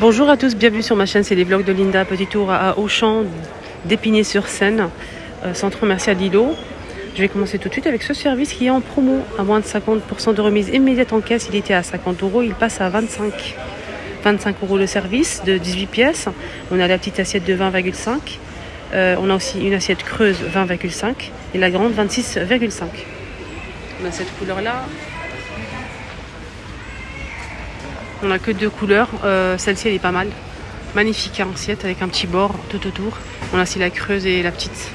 Bonjour à tous, bienvenue sur ma chaîne, c'est les vlogs de Linda. Petit tour à Auchan d'Épinay-sur-Seine, centre commercial Lilo. Je vais commencer tout de suite avec ce service qui est en promo à moins de 50% de remise immédiate en caisse. Il était à 50 €, il passe à 25 € le service de 18 pièces. On a la petite assiette de 20,5. On a aussi une assiette creuse 20,5 et la grande 26,5. On a cette couleur là. On n'a que deux couleurs. Celle-ci elle est pas mal. Magnifique assiette avec un petit bord tout autour. On a aussi la creuse et la petite.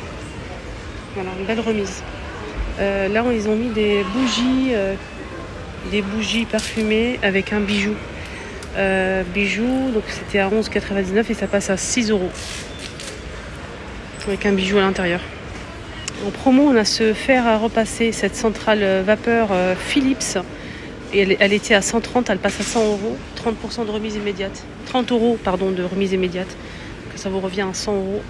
Voilà, une belle remise. Là, ils ont mis des bougies parfumées avec un bijou. Donc c'était à 11,99 et ça passe à 6 € avec un bijou à l'intérieur. En promo, on a ce fer à repasser, cette centrale vapeur Philips. Et elle était à 130, elle passe à 100 €, 30% de remise immédiate. 30 € pardon, de remise immédiate. Donc ça vous revient à 100 €.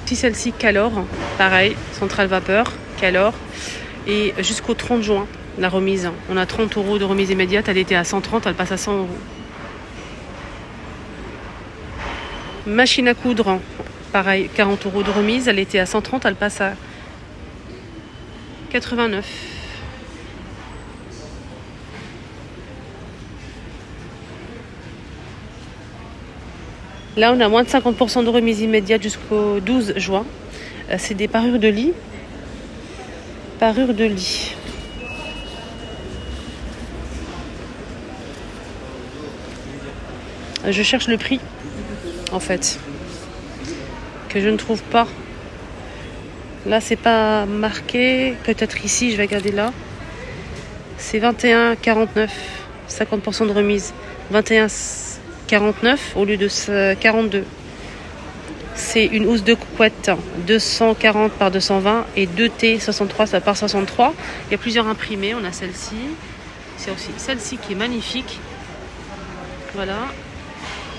Si celle-ci Calor, pareil, centrale vapeur, Calor. Et jusqu'au 30 juin, la remise. On a 30 € de remise immédiate, elle était à 130, elle passe à 100 €. Machine à coudre, pareil, 40 € de remise, elle était à 130, elle passe à 89. Là, on a moins de 50% de remise immédiate jusqu'au 12 juin. C'est des parures de lit. Parures de lit. Je cherche le prix, en fait, que je ne trouve pas. Là, c'est pas marqué. Peut-être ici, je vais regarder là. C'est 21,49. 50% de remise. 21,49 au lieu de 42. C'est une housse de couette 240 par 220 et 2T 63 par 63. Il y a plusieurs imprimés. On a celle-ci. C'est aussi celle-ci qui est magnifique. Voilà.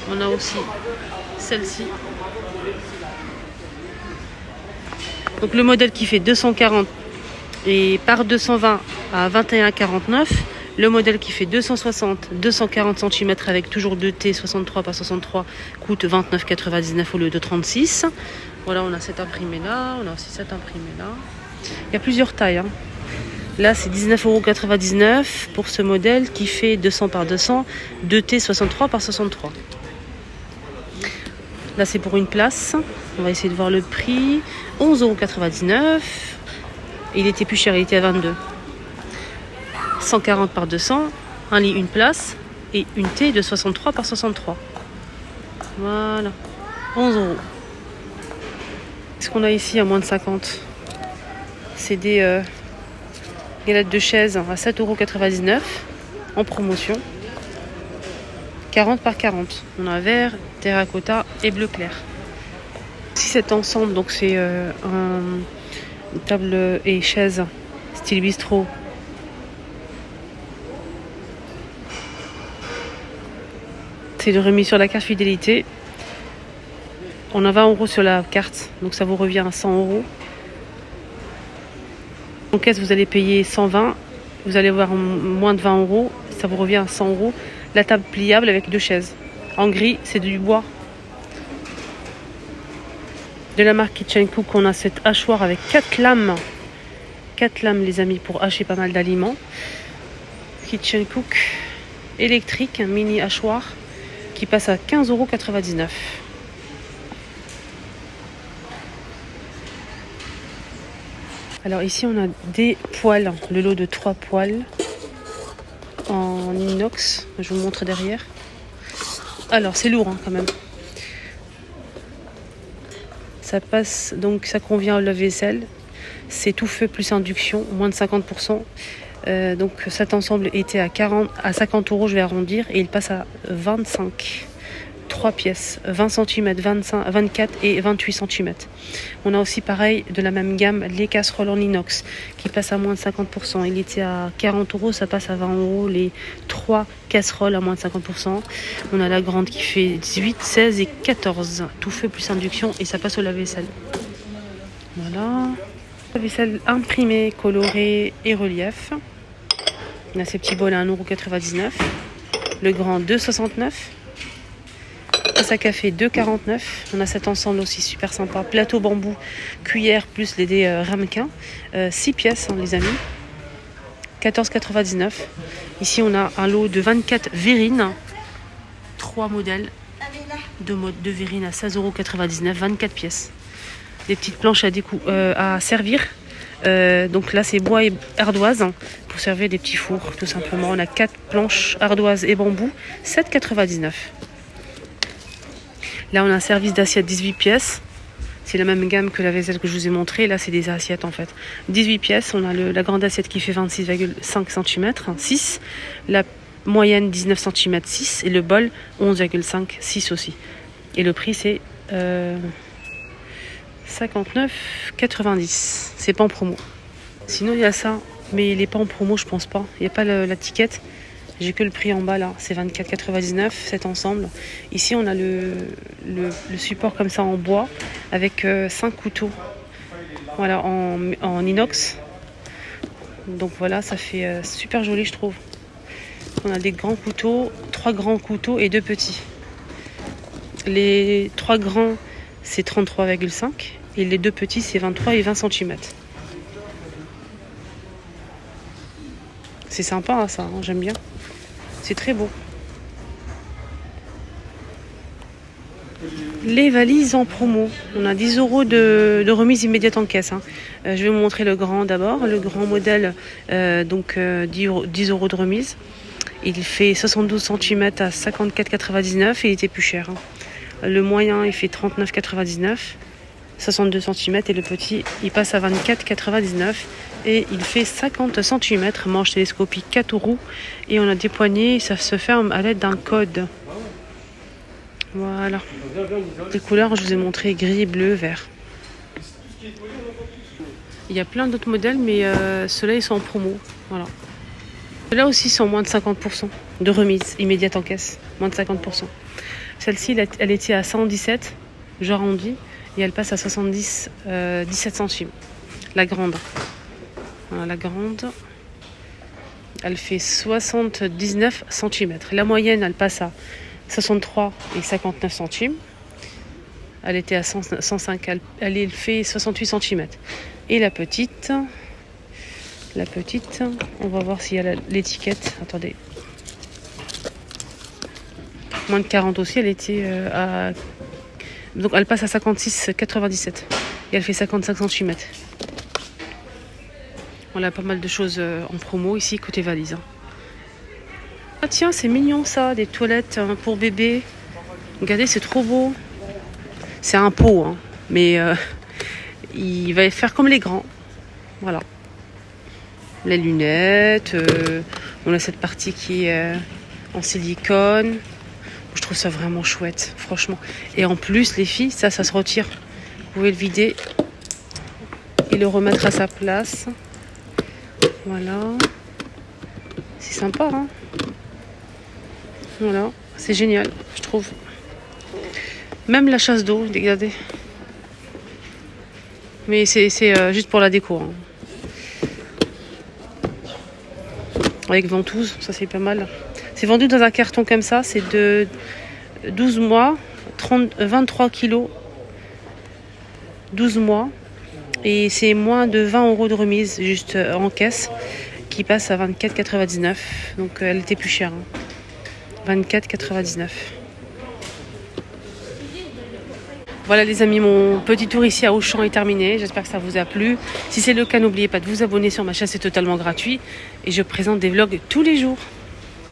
On a aussi celle-ci. Donc le modèle qui fait 240 et par 220 à 21,49. Le modèle qui fait 260, 240 cm avec toujours 2T 63 par 63 coûte 29,99 au lieu de 36. Voilà, on a cet imprimé là, on a aussi cet imprimé là. Il y a plusieurs tailles. Là, c'est 19,99 € pour ce modèle qui fait 200 par 200, 2T 63 par 63. Là, c'est pour une place. On va essayer de voir le prix. 11,99 €. Il était plus cher, il était à 22. 140 par 200, un lit, une place et une T de 63 par 63. Voilà, 11 €. Ce qu'on a ici à moins de 50, c'est des galettes de chaise à 7,99 € en promotion. 40 par 40. On a vert, terracotta et bleu clair. Si cet ensemble, donc c'est une table et chaise style bistrot. C'est de remise sur la carte fidélité. On a 20 € sur la carte, donc ça vous revient à 100 €. En caisse, vous allez payer 120, vous allez avoir moins de 20 €, ça vous revient à 100 €. La table pliable avec deux chaises. En gris, c'est du bois. De la marque Kitchen Cook, on a cette hachoir avec 4 lames. 4 lames, les amis, pour hacher pas mal d'aliments. Kitchen Cook électrique, un mini hachoir, qui passe à 15,99 €. Alors ici on a des poêles, le lot de 3 poêles en inox, je vous montre derrière. Alors c'est lourd quand même. Ça passe, donc ça convient au lave-vaisselle. C'est tout feu plus induction, moins de 50%. Donc cet ensemble était à 50 €, je vais arrondir, et il passe à 25. 3 pièces, 20 cm, 24 et 28 cm. On a aussi pareil de la même gamme les casseroles en inox qui passent à moins de 50%. Il était à 40 €, ça passe à 20 € les 3 casseroles à moins de 50%. On a la grande qui fait 18, 16 et 14. Tout feu plus induction et ça passe au lave-vaisselle. Voilà. Lave-vaisselle imprimé, coloré et relief. On a ces petits bols à 1,99 €. Le grand 2,69. Tasse à café 2,49. On a cet ensemble aussi super sympa. Plateau bambou, cuillère plus les dés ramequins. 6 pièces, hein, les amis. 14,99. Ici, on a un lot de 24 verrines. 3 modèles. 2 verrines à 16,99 €, 24 pièces. Des petites planches à servir. Donc là, c'est bois et ardoise pour servir des petits fours, tout simplement. On a 4 planches ardoise et bambou, 7,99 €. Là, on a un service d'assiettes 18 pièces. C'est la même gamme que la vaisselle que je vous ai montré. Là, c'est des assiettes en fait. 18 pièces. On a la grande assiette qui fait 26,5 cm, 6. La moyenne 19 cm, 6. Et le bol 11,5, 6 aussi. Et le prix, c'est 59,90. C'est pas en promo. Sinon, il y a ça. Mais il n'est pas en promo, je pense pas. Il n'y a pas la ticket. J'ai que le prix en bas là, c'est 24,99 cet ensemble. Ici on a le support comme ça en bois avec 5 couteaux. Voilà, en inox. Donc voilà, ça fait super joli je trouve. On a des grands couteaux, 3 grands couteaux et 2 petits. Les 3 grands c'est 33,5 et les 2 petits c'est 23 et 20 cm. C'est sympa hein, ça, hein, j'aime bien. C'est très beau. Les valises en promo. On a 10 € de remise immédiate en caisse. Hein. Je vais vous montrer le grand d'abord. Le grand modèle, 10 € de remise. Il fait 72 cm à 54,99 et il était plus cher. Hein. Le moyen, il fait 39,99. 62 cm et le petit, il passe à 24,99 et il fait 50 cm. Manche télescopique 4 roues et on a des poignées, ça se ferme à l'aide d'un code. Voilà. Les couleurs, je vous ai montré gris, bleu, vert. Il y a plein d'autres modèles, mais ceux-là, ils sont en promo. Voilà. Ceux-là aussi sont moins de 50% de remise immédiate en caisse. Moins de 50%. Celle-ci, elle était à 117, j'arrondis. Et elle passe à 17 centimes. La grande. Voilà, la grande. Elle fait 79 cm. La moyenne, elle passe à 63 et 59 centimes. Elle était à 105. Elle fait 68 cm. Et la petite, on va voir s'il y a l'étiquette. Attendez. Moins de 40 aussi. Elle était à... Donc elle passe à 56,97 et elle fait 55 cm. On a pas mal de choses en promo ici côté valise. Hein. Ah tiens, c'est mignon ça, des toilettes pour bébé. Regardez, c'est trop beau. C'est un pot, hein, mais il va faire comme les grands. Voilà. Les lunettes. On a cette partie qui est en silicone. Je trouve ça vraiment chouette, franchement. Et en plus, les filles, ça se retire. Vous pouvez le vider et le remettre à sa place. Voilà. C'est sympa, hein? Voilà. C'est génial, je trouve. Même la chasse d'eau, regardez. Mais c'est juste pour la déco. Hein. Avec ventouse, ça c'est pas mal. C'est vendu dans un carton comme ça, c'est de 12 mois, 23 kilos, 12 mois. Et c'est moins de 20 € de remise, juste en caisse, qui passe à 24,99. Donc elle était plus chère. Hein. 24,99. Voilà les amis, mon petit tour ici à Auchan est terminé. J'espère que ça vous a plu. Si c'est le cas, n'oubliez pas de vous abonner sur ma chaîne, c'est totalement gratuit. Et je présente des vlogs tous les jours.